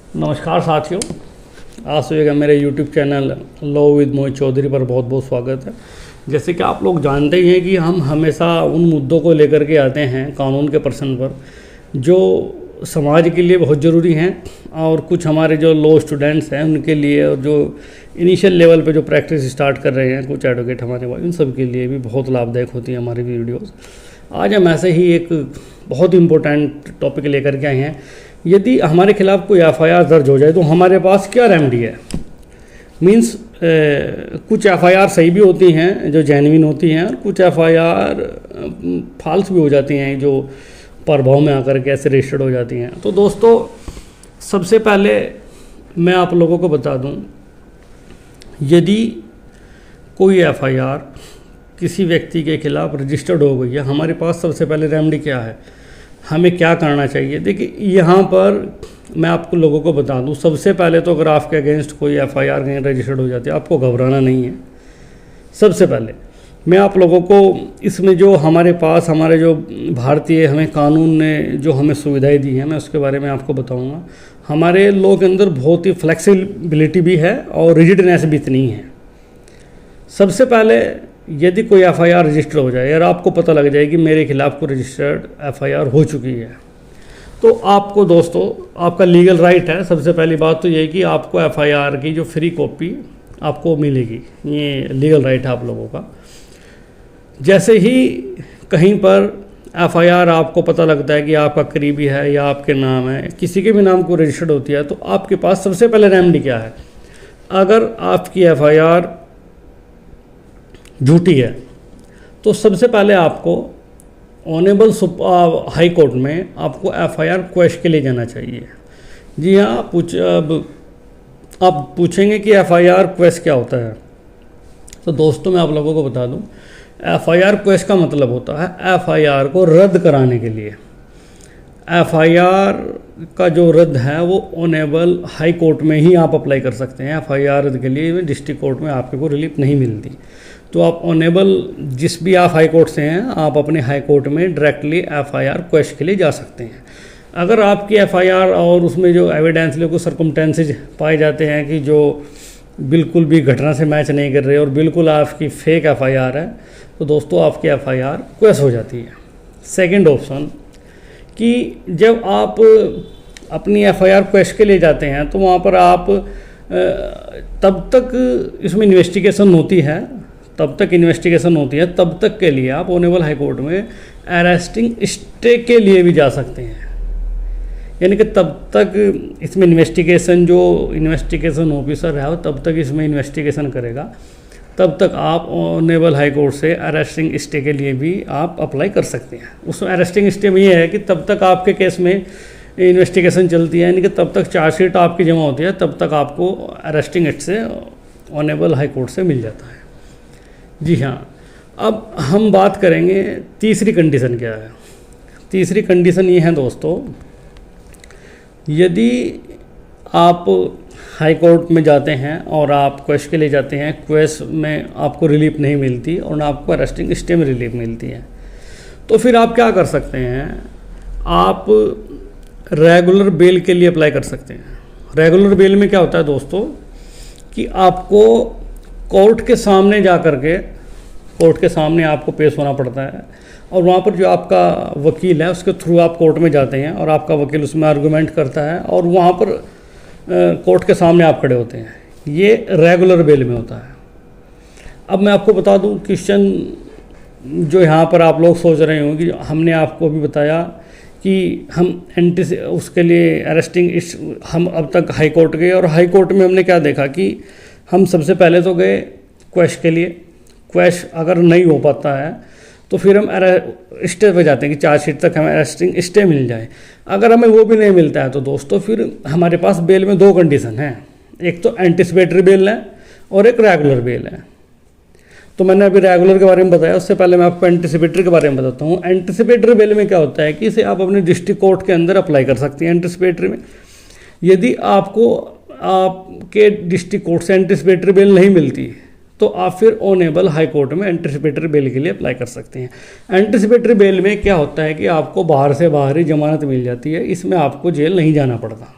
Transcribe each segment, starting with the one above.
नमस्कार साथियों, आप सभी का मेरे YouTube चैनल लॉ विद मोहित चौधरी पर बहुत बहुत स्वागत है। जैसे कि आप लोग जानते ही हैं कि हम हमेशा उन मुद्दों को लेकर के आते हैं कानून के प्रश्न पर जो समाज के लिए बहुत ज़रूरी हैं और कुछ हमारे जो लॉ स्टूडेंट्स हैं उनके लिए, और जो इनिशियल लेवल पे जो प्रैक्टिस स्टार्ट कर रहे हैं कुछ एडवोकेट हमारे पास, इन सब के लिए भी बहुत लाभदायक होती हैं हमारी वीडियोज़। आज हम ऐसे ही एक बहुत इंपॉर्टेंट टॉपिक लेकर के आए हैं। यदि हमारे खिलाफ कोई एफआईआर दर्ज हो जाए तो हमारे पास क्या रेमेडी है। मीन्स कुछ एफआईआर सही भी होती हैं जो जेन्युइन होती हैं, और कुछ एफआईआर फाल्स भी हो जाती हैं जो प्रभाव में आकर के ऐसे रजिस्टर्ड हो जाती हैं। तो दोस्तों, सबसे पहले मैं आप लोगों को बता दूं, यदि कोई एफआईआर किसी व्यक्ति के खिलाफ रजिस्टर्ड हो गई है, हमारे पास सबसे पहले रेमेडी क्या है, हमें क्या करना चाहिए। देखिए, यहाँ पर मैं आपको लोगों को बता दूं, सबसे पहले तो अगर आपके अगेंस्ट कोई एफआईआर कहीं रजिस्टर्ड हो जाती है, आपको घबराना नहीं है। सबसे पहले मैं आप लोगों को इसमें जो हमारे पास हमारे जो भारतीय हमें कानून ने जो हमें सुविधाएं दी हैं, मैं उसके बारे में आपको बताऊंगा। हमारे लॉ के अंदर बहुत ही फ्लेक्सिबिलिटी भी है और रिजिडनेस भी इतनी है। सबसे पहले यदि कोई एफआईआर रजिस्टर हो जाए और आपको पता लग जाए कि मेरे खिलाफ कोई रजिस्टर्ड एफआईआर हो चुकी है, तो आपको दोस्तों आपका लीगल राइट है। सबसे पहली बात तो ये है कि आपको एफआईआर की जो फ्री कॉपी आपको मिलेगी, ये लीगल राइट है आप लोगों का। जैसे ही कहीं पर एफआईआर आपको पता लगता है कि आपका करीबी है या आपके नाम है, किसी के भी नाम को रजिस्टर्ड होती है, तो आपके पास सबसे पहले रेमेडी क्या है। अगर आपकी एफआईआर झूठी है तो सबसे पहले आपको ऑनेबल हाई कोर्ट में आपको एफआईआर क्वेश के लिए जाना चाहिए। जी हाँ, आप पूछेंगे कि एफआईआर क्वेश क्या होता है। तो दोस्तों, मैं आप लोगों को बता दूं, एफआईआर क्वेश का मतलब होता है एफआईआर को रद्द कराने के लिए। एफआईआर का जो रद्द है वो ऑनेबल हाई कोर्ट में ही आप अप्लाई कर सकते हैं। एफआईआर रद्द के लिए डिस्ट्रिक्ट कोर्ट में आपको रिलीफ नहीं मिलती। तो आप ऑनेबल जिस भी आप हाई कोर्ट से हैं, आप अपने हाई कोर्ट में डायरेक्टली एफआईआर क्वेश के लिए जा सकते हैं। अगर आपकी एफआईआर और उसमें जो एविडेंस कुछ सर्कमस्टेंसेज पाए जाते हैं कि जो बिल्कुल भी घटना से मैच नहीं कर रहे और बिल्कुल आपकी फेक एफआईआर है, तो दोस्तों आपकी एफआईआर क्वेश हो जाती है। सेकंड ऑप्शन कि जब आप अपनी एफआईआर क्वेश के लिए जाते हैं तो वहाँ पर आप तब तक इसमें इन्वेस्टिगेशन होती है, तब तक के लिए आप ऑनेबल हाई कोर्ट में अरेस्टिंग स्टे के लिए भी जा सकते हैं। यानी कि तब तक इसमें इन्वेस्टिगेशन जो इन्वेस्टिगेशन ऑफिसर है वो तब तक इसमें इन्वेस्टिगेशन करेगा, तब तक आप ऑनेबल हाई कोर्ट से अरेस्टिंग स्टे के लिए भी आप अप्लाई कर सकते हैं। उसमें अरेस्टिंग स्टे में ये है कि तब तक आपके केस में इन्वेस्टिगेशन चलती है, यानी कि तब तक चार्जशीट आपकी जमा होती है, तब तक आपको अरेस्टिंग एक्ट से ऑनेबल हाई कोर्ट से मिल जाता है। जी हाँ, अब हम बात करेंगे तीसरी कंडीशन क्या है। तीसरी कंडीशन ये है दोस्तों, यदि आप हाई कोर्ट में जाते हैं और आप क्वेश के लिए जाते हैं, क्वेश में आपको रिलीफ नहीं मिलती और ना आपको अरेस्टिंग स्टे में रिलीफ मिलती है, तो फिर आप क्या कर सकते हैं, आप रेगुलर बेल के लिए अप्लाई कर सकते हैं। रेगुलर बेल में क्या होता है दोस्तों कि आपको कोर्ट के सामने जा कर के कोर्ट के सामने आपको पेश होना पड़ता है, और वहाँ पर जो आपका वकील है उसके थ्रू आप कोर्ट में जाते हैं और आपका वकील उसमें आर्गूमेंट करता है और वहाँ पर कोर्ट के सामने आप खड़े होते हैं। ये रेगुलर बेल में होता है। अब मैं आपको बता दूं, क्वेश्चन जो यहाँ पर आप लोग सोच रहे होंगे, हमने आपको अभी बताया कि हम उसके लिए अरेस्टिंग हम अब तक हाई कोर्ट गए, और हाई कोर्ट में हमने क्या देखा कि हम सबसे पहले तो गए क्वेश के लिए। क्वेश अगर नहीं हो पाता है तो फिर हम स्टे पे जाते हैं कि चार्जशीट तक हमें अरेस्टिंग स्टे मिल जाए। अगर हमें वो भी नहीं मिलता है तो दोस्तों फिर हमारे पास बेल में दो कंडीशन हैं, एक तो एंटिसिपेटरी बेल है और एक रेगुलर बेल है। तो मैंने अभी रेगुलर के बारे में बताया, उससे पहले मैं आपको एंटिसिपेटरी के बारे में बताता हूँ। एंटिसिपेटरी बेल में क्या होता है कि इसे आप अपने डिस्ट्रिक्ट कोर्ट के अंदर अप्लाई कर सकते हैं। एंटिसिपेटरी में यदि आपको आपके डिस्ट्रिक्ट कोर्ट से एंटिसिपेटरी बेल नहीं मिलती तो आप फिर ऑनेबल हाई कोर्ट में एंटिसिपेटरी बेल के लिए अप्लाई कर सकते हैं। एंटिसिपेटरी बेल में क्या होता है कि आपको बाहर से बाहर ही जमानत मिल जाती है, इसमें आपको जेल नहीं जाना पड़ता।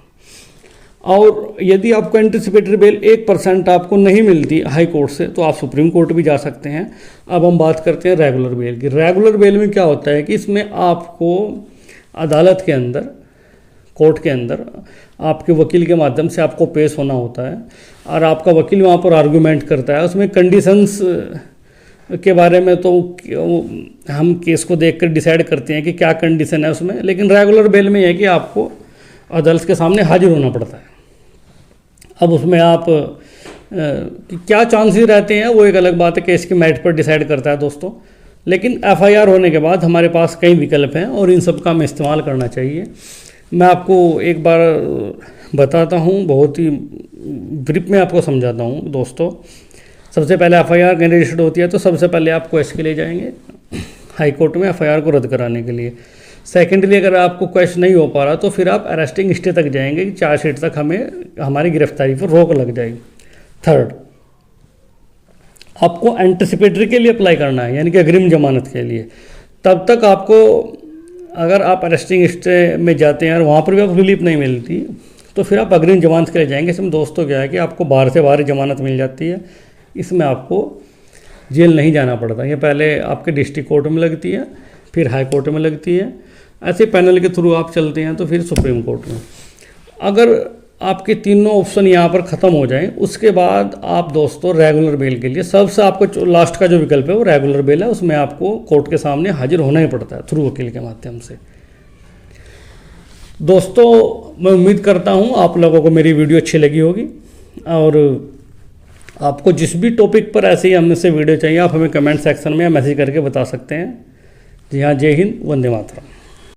और यदि आपको एंटिसिपेटरी बेल 1% आपको नहीं मिलती हाई कोर्ट से तो आप सुप्रीम कोर्ट भी जा सकते हैं। अब हम बात करते हैं रेगुलर बेल की। रेगुलर बेल में क्या होता है कि इसमें आपको अदालत के अंदर, कोर्ट के अंदर आपके वकील के माध्यम से आपको पेश होना होता है और आपका वकील वहाँ पर आर्गूमेंट करता है। उसमें कंडीशंस के बारे में तो हम केस को देखकर डिसाइड करते हैं कि क्या कंडीशन है उसमें, लेकिन रेगुलर बेल में है कि आपको अदालत के सामने हाजिर होना पड़ता है। अब उसमें आप क्या चांसेस रहते हैं वो एक अलग बात है, केस के मेरिट पर डिसाइड करता है दोस्तों। लेकिन एफआईआर होने के बाद हमारे पास कई विकल्प हैं और इन सब का हमें इस्तेमाल करना चाहिए। मैं आपको एक बार बताता हूँ, बहुत ही ब्रीफ में आपको समझाता हूँ दोस्तों। सबसे पहले एफआईआर कहीं रजिस्टर्ड होती है तो सबसे पहले आप क्वेश्चन के लिए जाएंगे हाई कोर्ट में एफआईआर को रद्द कराने के लिए। सेकेंडली अगर आपको क्वेश्चन नहीं हो पा रहा तो फिर आप अरेस्टिंग स्टे तक जाएंगे कि चार्जशीट तक हमें हमारी गिरफ्तारी पर रोक लग जाएगी। थर्ड, आपको एंटिसिपेटरी के लिए अप्लाई करना है, यानी कि अग्रिम जमानत के लिए। तब तक आपको, अगर आप अरेस्टिंग स्टे में जाते हैं और वहाँ पर भी आपको रिलीफ नहीं मिलती तो फिर आप अग्रिम जमानत के लिए जाएंगे। इसमें दोस्तों क्या है कि आपको बाहर से बाहर जमानत मिल जाती है, इसमें आपको जेल नहीं जाना पड़ता। ये पहले आपके डिस्ट्रिक्ट कोर्ट में लगती है, फिर हाई कोर्ट में लगती है, ऐसे पैनल के थ्रू आप चलते हैं तो फिर सुप्रीम कोर्ट में। अगर आपके तीनों ऑप्शन यहाँ पर ख़त्म हो जाएं उसके बाद आप दोस्तों रेगुलर बेल के लिए, सबसे आपको लास्ट का जो विकल्प है वो रेगुलर बेल है, उसमें आपको कोर्ट के सामने हाजिर होना ही पड़ता है थ्रू वकील के माध्यम से। दोस्तों मैं उम्मीद करता हूँ आप लोगों को मेरी वीडियो अच्छी लगी होगी और आपको जिस भी टॉपिक पर ऐसे ही हमसे वीडियो चाहिए आप हमें कमेंट सेक्शन में या मैसेज करके बता सकते हैं। जी हाँ, जय हिंद, वंदे मातरम।